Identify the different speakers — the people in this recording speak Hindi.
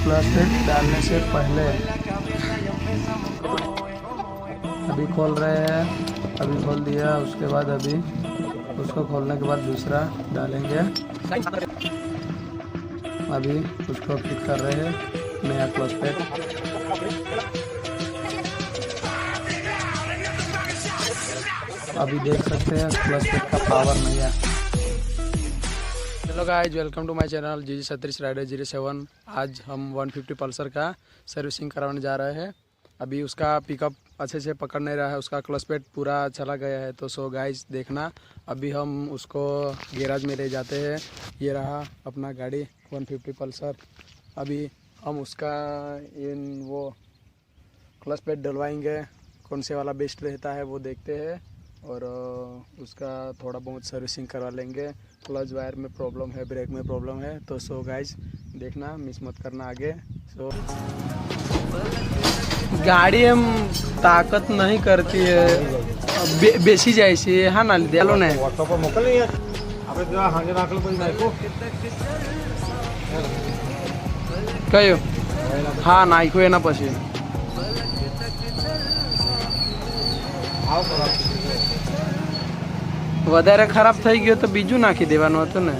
Speaker 1: क्लच प्लेट डालने से पहले अभी खोल रहे हैं। अभी खोल दिया, उसके बाद अभी उसको खोलने के बाद दूसरा डालेंगे। अभी उसको फिट कर रहे हैं नया क्लच प्लेट। अभी देख सकते हैं क्लच प्लेट का पावर नहीं है। Hello guys, welcome to my channel G 36 rider 07। आज हम 150 पल्सर का सर्विसिंग करवाने जा रहे हैं। अभी उसका पिकअप अच्छे से पकड़ नहीं रहा है, उसका क्लच प्लेट पूरा चला गया है। तो सो गाइस देखना, अभी हम उसको गैराज में ले जाते हैं। ये रहा अपना गाड़ी 150 पल्सर। अभी हम उसका वो क्लच प्लेट डलवाएंगे, कौन से वाला बेस्ट रहता है वो देखते हैं और उसका थोड़ा बहुत सर्विसिंग करवा लेंगे। क्लच वायर में प्रॉब्लम है, ब्रेक में प्रॉब्लम है। तो सो गाइस देखना, मिस मत करना आगे। सो गाड़ी हम ताकत नहीं करती है, बेसी जायसी है। हाँ ना दियालो ने
Speaker 2: व्हाट्सएप पर मोकल नहीं है આપણે જો હાંગે નાખલો પછી નાખો
Speaker 1: કયો? હા નાખ્યો એના પછી
Speaker 2: આવ ખરાબ
Speaker 1: વધારે ખરાબ થઈ ગયો તો બીજું નાખી દેવાનું હતું ને।